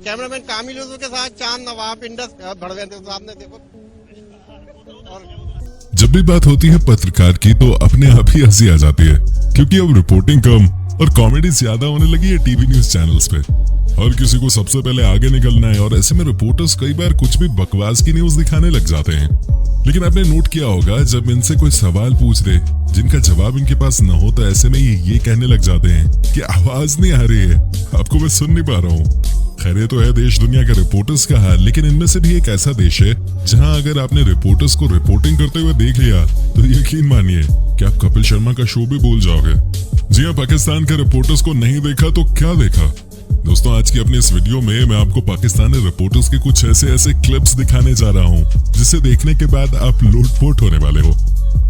Cameraman कामिल उर्दू के साथ चांद नवाब इंडस भड़वेंद्र साहब ने देखो। और जब भी बात होती है पत्रकार की तो अपने आप ही हंसी आ जाती है, क्योंकि अब रिपोर्टिंग कम और कॉमेडी ज्यादा होने लगी है टीवी न्यूज चैनल्स पे। हर किसी को सबसे पहले आगे निकलना है और ऐसे में रिपोर्टर्स कई बार कुछ भी बकवास की न्यूज दिखाने लग जाते हैं। लेकिन आपने नोट किया होगा, जब इनसे कोई सवाल पूछ दे जिनका जवाब इनके पास न हो तो ऐसे में ये कहने लग जाते हैं कि आवाज नहीं आ रही है, आपको मैं सुन नहीं पा रहा हूँ। खैर ये तो है देश दुनिया के रिपोर्टर्स का हाल, लेकिन इनमें से भी एक ऐसा देश है जहां अगर आपने रिपोर्टर्स को रिपोर्टिंग करते हुए देख लिया तो यकीन मानिए कि आप कपिल शर्मा का शो भी भूल जाओगे। जी हाँ, पाकिस्तान के रिपोर्टर्स को नहीं देखा तो क्या देखा। दोस्तों, आज की अपने इस वीडियो में मैं आपको पाकिस्तानी रिपोर्टर्स के कुछ ऐसे क्लिप्स दिखाने जा रहा हूँ जिसे देखने के बाद आप लोटपोट होने वाले हो।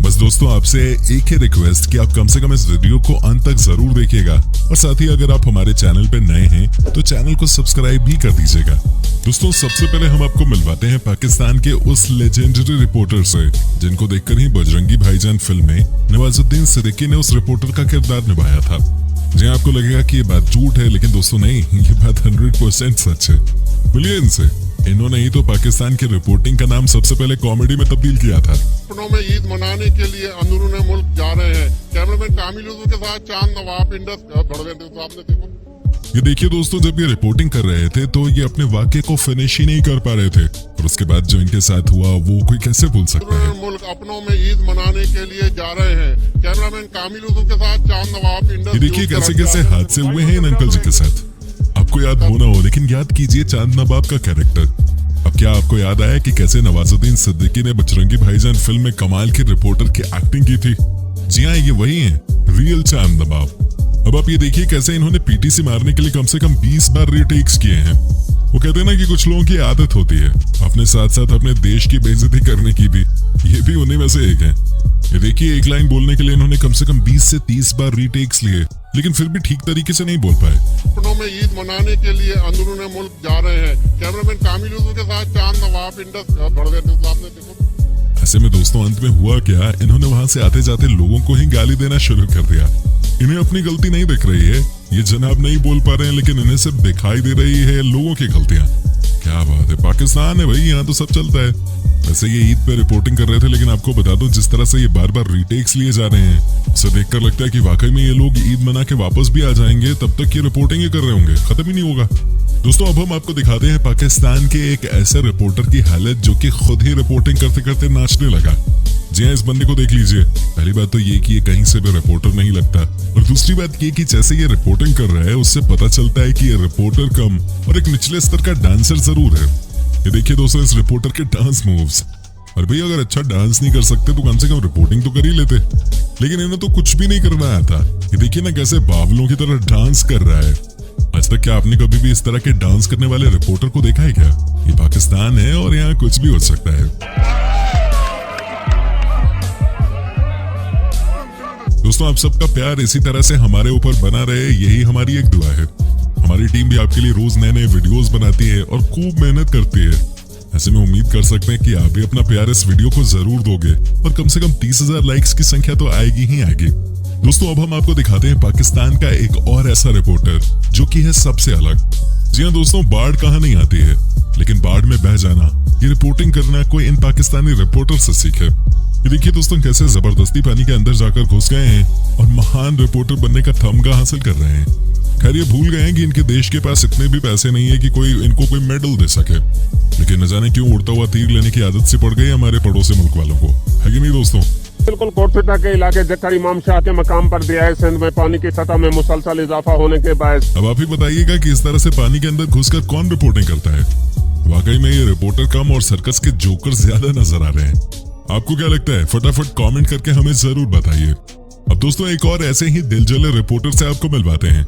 बस दोस्तों, आपसे एक ही रिक्वेस्ट कि आप कम से कम इस वीडियो को अंत तक जरूर देखिएगा और साथ ही अगर आप हमारे चैनल पे नए हैं तो चैनल को सब्सक्राइब भी कर दीजिएगा। दोस्तों, सबसे पहले हम आपको मिलवाते हैं पाकिस्तान के उस लेजेंडरी रिपोर्टर से जिनको देखकर ही बजरंगी भाईजान फिल्म में नवाजुद्दीन सिद्दीकी ने उस रिपोर्टर का किरदार निभाया था। जी, आपको लगेगा कि ये बात झूठ है, लेकिन दोस्तों नहीं, ये बात 100% सच है। मिलिए इनसे। इन्होंने ही तो पाकिस्तान की रिपोर्टिंग का नाम सबसे पहले कॉमेडी में तब्दील किया था। अपनों में ईद मनाने के लिए अंदरूने मुल्क जा रहे हैं। कैमरामैन कामिल उर्दू के साथ चांद नवाब इंडस भड़वेंद्र साहब ने देखो। ये देखिए दोस्तों, जब ये रिपोर्टिंग कर रहे थे तो ये अपने वाक्य को फिनिश ही नहीं कर पा रहे थे और उसके बाद जो इनके साथ हुआ वो कोई कैसे भूल सकता है। मुल्क अपनों में ईद मनाने के लिए जा रहे हैं। कैमरामैन कामिल उर्दू के साथ चांद नवाब इंडस। ये देखिए कैसे कैसे हादसे हुए हैं इन अंकल जी के साथ। आपको याद हो ना हो, लेकिन याद कीजिए चांद नवाब का कैरेक्टर। अब क्या आपको याद आया कि कैसे नवाजुद्दीन सिद्दीकी ने बजरंगी भाईजान फिल्म में कमाल की रिपोर्टर की एक्टिंग की थी। जी हाँ, ये वही है, रियल चांद नवाब। अब आप ये देखिए कैसे इन्होंने पीटीसी मारने के लिए कम से कम 20 बार रीटेक्स किए हैं। वो कहते हैं ना कि कुछ लोगों की आदत होती है अपने साथ साथ अपने देश की बेइज्जती करने की भी। ये भी उन्हीं में से एक है। ये देखिए, एक लाइन बोलने के लिए इन्होंने कम से कम 20 से 30 बार रीटेक्स लिए, लेकिन फिर भी ठीक तरीके से नहीं बोल पाए। अपनों में ईद मनाने के लिए अंदरूने मुल्क जा रहे हैं। कैमरामैन कामिल उर्दू के साथ चांद नवाब इंडस भड़वेंद्र साहब ने देखो। ऐसे में दोस्तों अंत में हुआ क्या, इन्होंने वहां से आते जाते लोगों को ही गाली देना शुरू कर दिया। इन्हें अपनी गलती नहीं दिख रही है, ये जनाब नहीं बोल पा रहे हैं, लेकिन इन्हें सिर्फ दिखाई दे रही है लोगों की गलतियां। क्या बात है, पाकिस्तान है भाई, यहाँ तो सब चलता है। वैसे ये ईद पे रिपोर्टिंग कर रहे थे, लेकिन आपको बता दूं जिस तरह से ये बार बार रीटेक्स लिए जा रहे हैं उसे देखकर लगता है कि वाकई में ये लोग ईद मना के वापस भी आ जाएंगे, तब तक ये रिपोर्टिंग ही कर रहे होंगे, खत्म ही नहीं होगा। दोस्तों, अब हम आपको दिखाते हैं पाकिस्तान के एक ऐसे रिपोर्टर की हालत जो कि खुद ही रिपोर्टिंग करते करते नाचने लगा। जी हाँ, इस बंदे को देख लीजिए। पहली बात तो ये कि ये कहीं से भी रिपोर्टर नहीं लगता, और दूसरी बात ये कि जैसे ये रिपोर्टिंग कर रहा है उससे पता चलता है कि ये रिपोर्टर कम और एक निचले स्तर का डांसर जरूर है। ये देखिए दोस्तों इस रिपोर्टर के डांस मूव्स। और भाई अगर अच्छा डांस नहीं कर सकते तो कम से कम रिपोर्टिंग तो कर ही लेते, लेकिन इन्हें तो कुछ भी नहीं करना आया था। ये देखिए ना कैसे बावलों की तरह डांस कर रहा है। आज तक क्या आपने कभी भी इस तरह के डांस करने वाले रिपोर्टर को देखा है क्या? ये पाकिस्तान है और यहाँ कुछ भी हो सकता है। दोस्तों, आप सबका प्यार इसी तरह से हमारे ऊपर बना रहे, यही हमारी एक दुआ है। हमारी टीम भी आपके लिए रोज नए नए वीडियोस बनाती है और खूब मेहनत करती है। ऐसे में उम्मीद कर सकते हैं कि आप भी अपना प्यार इस वीडियो को जरूर दोगे और कम से कम 30,000 लाइक्स की संख्या तो आएगी ही आएगी। दोस्तों, अब हम आपको दिखाते हैं पाकिस्तान का एक और ऐसा रिपोर्टर जो कि है सबसे अलग। जी हाँ दोस्तों, बाढ़ कहाँ नहीं आती है, लेकिन बाढ़ में बह जाना, ये रिपोर्टिंग करना कोई इन पाकिस्तानी रिपोर्टर से सीखे। ये देखिए दोस्तों कैसे जबरदस्ती पानी के अंदर जाकर घुस गए हैं और महान रिपोर्टर बनने का तमगा हासिल कर रहे हैं। खैर ये भूल गए हैं कि इनके देश के पास इतने भी पैसे नहीं है कि कोई इनको कोई मेडल दे सके, लेकिन न जाने क्यों उड़ता हुआ तीर लेने की आदत सी पड़ गई हमारे पड़ोसी मुल्क वालों को, है कि नहीं दोस्तों? बिल्कुल कोटफिटा के इलाके जक्कर इमाम शाह के मकाम पर दिया है सिंध में पानी की सतह में मुसलसल इजाफा होने के बायस। अब आप ही बताइएगा कि इस तरह से पानी के अंदर घुसकर कौन रिपोर्टिंग करता है? वाकई में ये रिपोर्टर कम और सर्कस के जोकर ज्यादा नजर आ रहे हैं। आपको क्या लगता है? फटाफट कमेंट करके हमें जरूर बताइए। अब दोस्तों एक और ऐसे ही दिलजले रिपोर्टर से आपको मिलवाते हैं।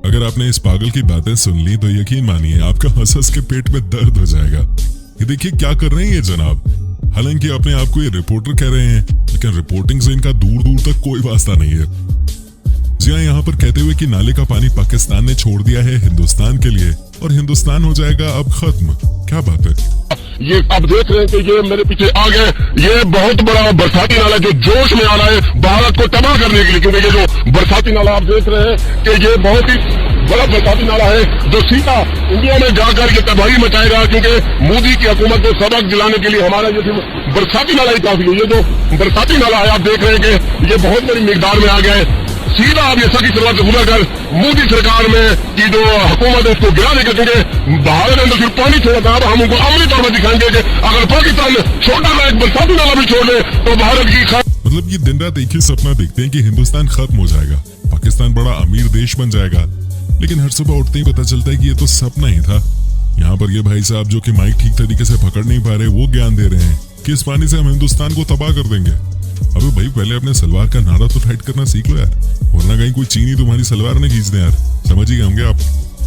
अगर आपने इस पागल की बातें सुन ली तो यकीन मानिए आपका हंस के पेट में दर्द हो जाएगा। ये देखिए क्या कर रहे हैं ये जनाब। हालांकि अपने आप को ये रिपोर्टर कह रहे हैं, लेकिन रिपोर्टिंग से इनका दूर दूर तक कोई वास्ता नहीं है। जी हाँ, यहाँ पर कहते हुए कि नाले का पानी पाकिस्तान ने छोड़ दिया है हिंदुस्तान के लिए और हिंदुस्तान हो जाएगा अब खत्म। क्या बात है? ये अब देख रहे हैं कि ये मेरे पीछे आ गए, ये बहुत बड़ा बरसाती नाला जो जोश में आ रहा है भारत को तबाह करने के लिए, क्योंकि ये जो बरसाती नाला आप देख रहे हैं कि ये बहुत ही बड़ा बरसाती नाला है जो सीधा इंडिया में जाकर के तबाही मचाएगा, क्योंकि मोदी की हुकूमत को सबक दिलाने के लिए हमारा जो बरसाती नाला ही काफी है। ये जो बरसाती नाला है आप देख रहे हैं कि ये बहुत बड़ी मिकदार में आ गया है। सीधा आप ये सभी शुरुआत पूरा कर मोदी सरकार में की जो हुकूमत है उसको गिरा देगा, क्योंकि भारत ने अंदर सिर्फ पानी छोड़ा था। अब हम उनको अमली तौर पर दिखाएंगे कि अगर पाकिस्तान छोटा सा एक बरसाती नाला भी छोड़ दे तो भारत की मतलब ये दिन रात एक ही सपना देखते हैं कि हिंदुस्तान खत्म हो जाएगा, पाकिस्तान बड़ा अमीर देश बन जाएगा, लेकिन हर सुबह उठते ही पता चलता है कि ये तो सपना ही था। यहाँ पर ये भाई साहब जो कि माइक ठीक तरीके से पकड़ नहीं पा रहे वो ज्ञान दे रहे हैं कि इस पानी से हम हिंदुस्तान को तबाह कर देंगे। अबे भाई पहले अपने सलवार का नाड़ा तो टाइट करना सीख लो यार, वरना कहीं कोई चीनी तुम्हारी सलवार ने खींच दे यार। समझ ही होंगे आप,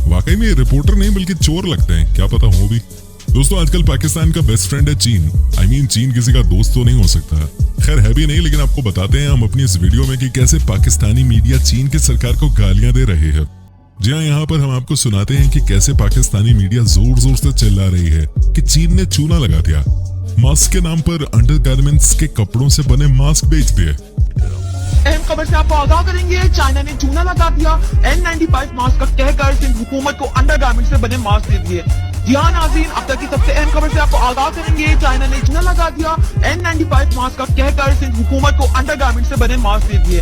वाकई में रिपोर्टर नहीं बल्कि चोर लगते हैं, क्या पता हो भी। दोस्तों आजकल पाकिस्तान का बेस्ट फ्रेंड है चीन। I mean, चीन किसी का दोस्त तो नहीं हो सकता, खैर है भी नहीं, लेकिन आपको बताते हैं हम अपनी इस वीडियो में कि कैसे पाकिस्तानी मीडिया चीन की सरकार को गालियां दे रहे हैं। जी हाँ, यहाँ पर हम आपको सुनाते हैं कि कैसे पाकिस्तानी मीडिया जोर जोर से चिल्ला रही है कि चीन ने चूना लगा दिया, मास्क के नाम पर अंडरगारमेंट्स के कपड़ों से बने मास्क बेच दिए। अहम खबर से आपको आगाह करेंगे, चाइना ने चूना लगा दिया, N95 मास्क का कहकर सिंध हुकूमत को अंडरगारमेंट से बने मास्क दे दिए। जी हाँ नाज़रीन, अब तक की सबसे अहम खबर से आपको आगाह करेंगे, चाइना ने चूना लगा दिया, N95 मास्क का कहकर सिंध हुकूमत को अंडरगारमेंट से बने मास्क दे दिए।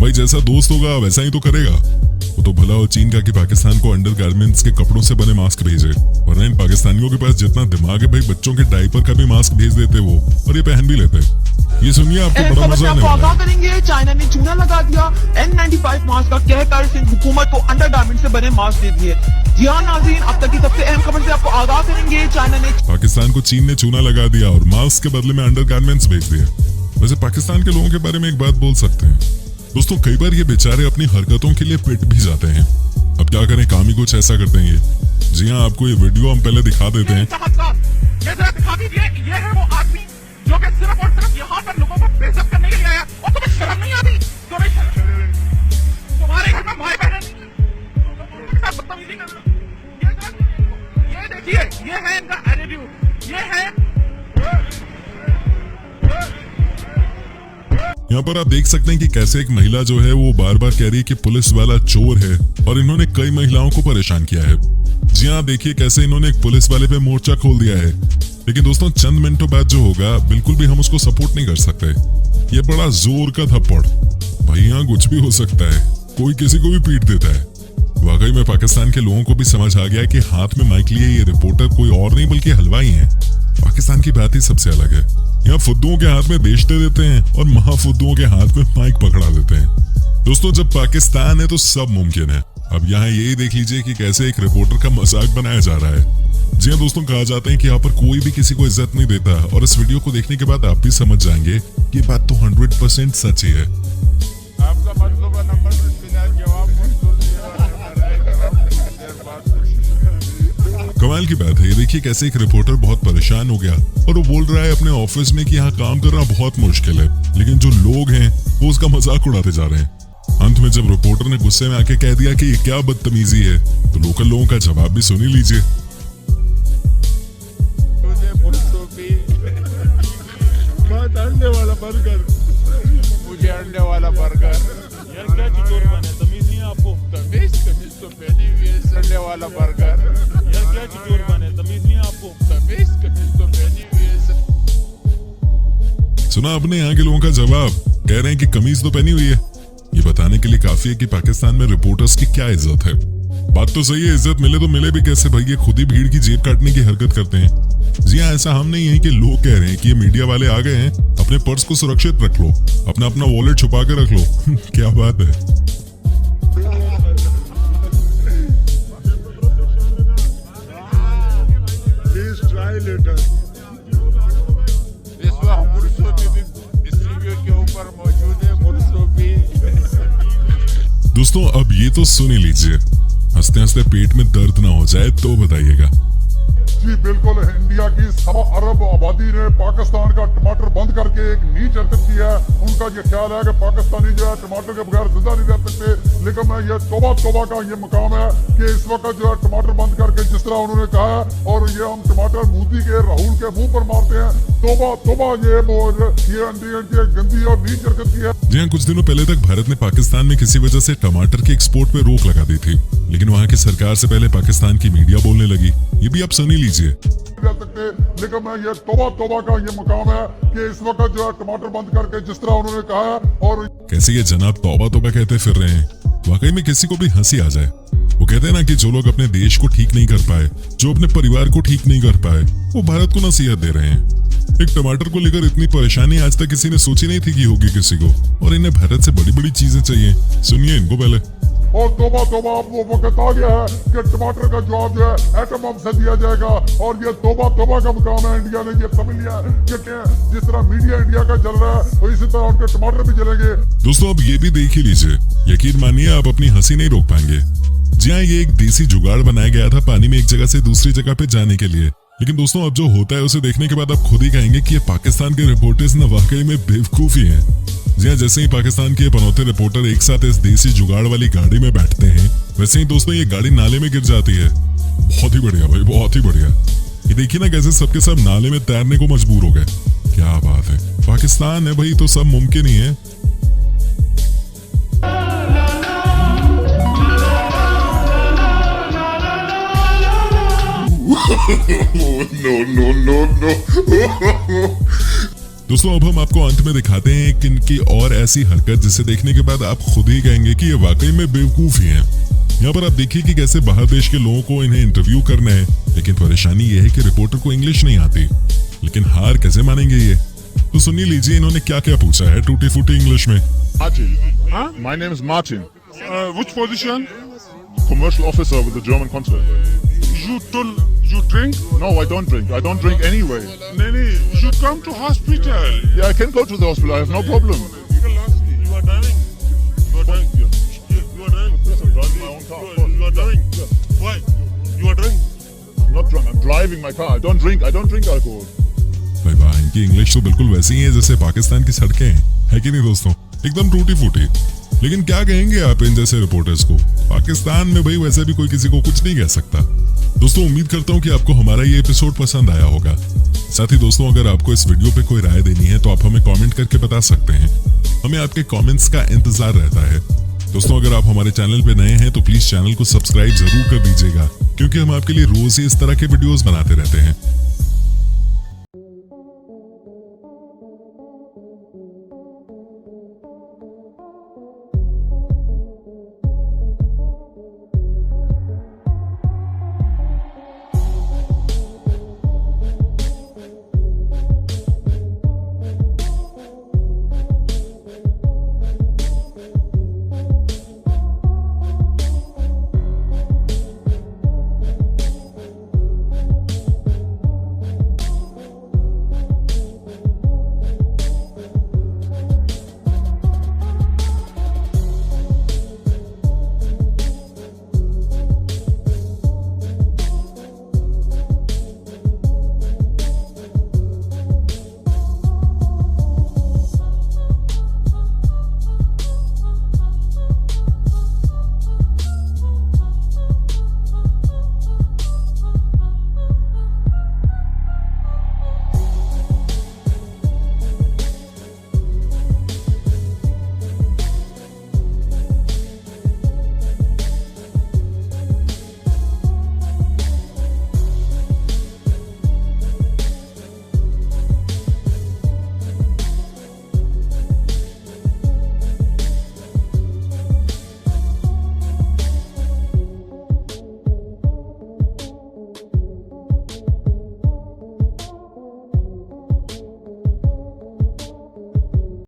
भाई जैसा दोस्त होगा वैसा ही तो करेगा। वो तो भला हो चीन का कि पाकिस्तान को अंडरगारमेंट्स के कपड़ों से बने मास्क भेजे, वरना इन पाकिस्तानियों के पास जितना दिमाग है भाई बच्चों के डायपर का भी मास्क भेज देते वो, और ये पहन भी लेते। ये सुनिए आपको बड़ा मजा आने वाला है। करेंगे, चाइना ने चूना लगा दिया, N95 मास्क का कहकर सिंध हुकूमत को अंडरगारमेंट से बने मास्क दे दिए। जी हाँ नाज़रीन, अब तक की सबसे अहम खबर से आपको आगाह करेंगे, चाइना ने पाकिस्तान को चीन ने चूना लगा दिया और मास्क के बदले में अंडरगारमेंट्स भेज दिए। वैसे पाकिस्तान के लोगों के बारे में एक बात बोल सकते हैं दोस्तों, कई बार ये बेचारे अपनी हरकतों के लिए पिट भी जाते हैं। अब क्या करें, काम ही कुछ ऐसा करते हैं ये। जी हाँ, आपको ये वीडियो हम पहले दिखा देते हैं। ये है वो आदमी जो कि सिर्फ और सिर्फ यहाँ पर लोगों को बेइज्जत करने के लिए आया, और तुम्हें शर्म नहीं आती? तुम्हारे घर में भाई बहन के साथ बदतमीजी कर रहे हो। ये देखिए, ये है इनका एटीट्यूड, ये है। यहाँ पर आप देख सकते हैं कि कैसे एक महिला जो है वो बार बार कह रही है कि पुलिस वाला चोर है, और इन्होंने कई महिलाओं को परेशान किया है। जी हाँ, देखिए कैसे इन्होंने एक पुलिस वाले पे मोर्चा खोल दिया है। लेकिन दोस्तों चंद मिनटों बाद जो होगा बिल्कुल भी हम उसको सपोर्ट नहीं कर सकते। ये बड़ा जोर का थप्पड़, भाई यहाँ कुछ भी हो सकता है, कोई किसी को भी पीट देता है। वाकई में पाकिस्तान के लोगों को भी समझ आ गया है कि हाथ में माइक लिए ये रिपोर्टर कोई और नहीं बल्कि हलवाई है। पाकिस्तान की बात ही सबसे अलग है, यहाँ फुद्दुओं के हाथ में देश दे देते हैं और महाफुद्दुओं के हाथ में माइक पकड़ा देते हैं। दोस्तों जब पाकिस्तान है तो सब मुमकिन है। अब यहाँ यही देख लीजिए कि कैसे एक रिपोर्टर का मजाक बनाया जा रहा है। जी हाँ दोस्तों, कहा जाता है कि यहाँ पर कोई भी किसी को इज्जत नहीं देता, और इस वीडियो को देखने के बाद आप भी समझ जाएंगे कि बात तो 100% सच ही है। आपका मतलूबा नंबर जवाब कमाल की बात है, ये देखिए कैसे एक रिपोर्टर बहुत परेशान हो गया और वो बोल रहा है अपने ऑफिस में कि यहाँ काम करना बहुत मुश्किल है, लेकिन जो लोग हैं वो उसका मजाक उड़ाते जा रहे हैं। अंत में जब रिपोर्टर ने गुस्से में आके कह दिया कि ये क्या बदतमीजी है, तो लोकल लोगों का जवाब भी सुन ही लीजिए। अंडे वाला बर्गर, मुझे अंडे वाला बर्गर। यार क्या चीज़ बने, तमीज नहीं है आपको? तमीज तो पहनी हुई है, अंडे वाला बर्गर। यार क्या चीज़ बने, तमीज नहीं है आपको? तमीज तो पहनी हुई है। सुना आपने यहाँ के लोगों का जवाब, कह रहे हैं कि कमीज तो पहनी हुई है। ये बताने के लिए काफी है कि पाकिस्तान में रिपोर्टर्स की क्या इज्जत है। बात तो सही है, इज्जत मिले तो मिले भी कैसे भाई, ये खुद ही भीड़ की जेब काटने की हरकत करते हैं। जी हाँ, ऐसा हम नहीं है कि लोग कह रहे हैं कि ये मीडिया वाले आ गए हैं, अपने पर्स को सुरक्षित रख लो, अपना वॉलेट छुपा के रख लो। क्या बात है। इस वक्त मुर्शो भी स्टूडियो के ऊपर मौजूद है, मुर्शो भी। दोस्तों अब ये तो सुन ही लीजिए, हंसते हंसते पेट में दर्द ना हो जाए तो बताइएगा। जी बिल्कुल, इंडिया की 1.25 अरब आबादी ने पाकिस्तान का टमाटर बंद करके एक नीच हरकत की है। उनका ये ख्याल है कि पाकिस्तानी जो है टमाटर के बगैर जिंदा नहीं रह सकते, लेकिन मैं ये तौबा का ये मकाम है कि इस वक्त जो है टमाटर बंद करके जिस तरह उन्होंने कहा है, और ये हम टमाटर मोदी के राहुल के मुंह पर मारते हैं। तौबा ये अंडी गंदी और नीच हरकत की है। जी हाँ, कुछ दिनों पहले तक भारत ने पाकिस्तान में किसी वजह से टमाटर के एक्सपोर्ट पे रोक लगा दी थी, लेकिन वहाँ की सरकार से पहले पाकिस्तान की मीडिया बोलने लगी। ये भी आप सुन ही लीजिए। लेकिन मैं ये तौबा का ये मकाम है कि इस वक्त जो है टमाटर बंद करके जिस तरह उन्होंने कहा है, और कैसे ये जनाब तौबा कहते फिर रहे हैं। वाकई में किसी को भी हंसी आ जाए। वो कहते हैं ना कि जो लोग अपने देश को ठीक नहीं कर पाए, जो अपने परिवार को ठीक नहीं कर पाए, वो भारत को नसीहत दे रहे हैं। एक टमाटर को लेकर इतनी परेशानी आज तक किसी ने सोची नहीं थी कि होगी किसी को, और इन्हें भारत से बड़ी बड़ी चीजें चाहिए। सुनिए इनको पहले। और तौबा अब वो वक्त आ गया है कि टमाटर का जवाब जो है एटम बम से दिया जाएगा, और ये तौबा का मुकाम है। इंडिया ने ये समझ लिया कि जिस तरह मीडिया इंडिया का चल रहा है, और इसी तरह उनके टमाटर भी चलेंगे। दोस्तों अब ये भी देख ही लीजिए, यकीन मानिए आप अपनी हंसी नहीं रोक पाएंगे। जी हाँ, ये एक देसी जुगाड़ बनाया गया था पानी में एक जगह से दूसरी जगह पे जाने के लिए। लेकिन दोस्तों अब जो होता है उसे देखने के बाद आप खुद ही कहेंगे कि ये पाकिस्तान के रिपोर्टर्स ना वाकई में बेवकूफ ही हैं। जी हाँ, जैसे ही पाकिस्तान के पनौते रिपोर्टर एक साथ इस देसी जुगाड़ वाली गाड़ी में बैठते हैं, वैसे ही दोस्तों ये गाड़ी नाले में गिर जाती है। बहुत ही बढ़िया भाई, बहुत ही बढ़िया। ये देखिए ना कैसे सबके सब नाले में तैरने को मजबूर हो गए। क्या बात है, पाकिस्तान है भाई तो सब मुमकिन ही है। No. दोस्तों अब हम आपको अंत में दिखाते हैं कि इनकी और ऐसी हरकत जिसे देखने के बाद आप खुद ही कहेंगे कि ये वाकई में बेवकूफ ही हैं। यहाँ पर आप देखिए कि कैसे बाहर देश के लोगों को इन्हें इंटरव्यू करना है, लेकिन परेशानी ये है कि रिपोर्टर को इंग्लिश नहीं आती। लेकिन हार कैसे मानेंगे ये, तो सुनिए लीजिए इन्होंने क्या क्या पूछा है टूटी फूटी इंग्लिश में। Martin. Huh? My name is Martin. Which position? Commercial officer with the German consulate. You drink? No, I don't drink. I don't drink anyway. Nene, you come to hospital. Yeah, I can go to the hospital. I have no problem. You are driving. You are driving. You are driving. Yes, I'm driving my own car. You are driving. Why? You are driving. I'm not drunk. I'm driving my car. I don't drink alcohol. भाई वाह, इनकी English तो बिल्कुल वैसी ही है जैसे पाकिस्तान की सड़कें हैं, है कि नहीं दोस्तों? एकदम टूटी फूटी। लेकिन क्या कहेंगे आप इन जैसे रिपोर्टर्स को? पाकिस्तान में भाई वैसे भी कोई किसी को कुछ नहीं कह सकता। दोस्तों उम्मीद करता हूँ कि आपको हमारा ये एपिसोड पसंद आया होगा। साथ ही दोस्तों अगर आपको इस वीडियो पे कोई राय देनी है तो आप हमें कमेंट करके बता सकते हैं। हमें आपके कमेंट्स का इंतजार रहता है। दोस्तों अगर आप हमारे चैनल पे नए हैं तो प्लीज चैनल को सब्सक्राइब जरूर कर दीजिएगा, क्योंकि हम आपके लिए रोज ही इस तरह के वीडियोस बनाते रहते हैं।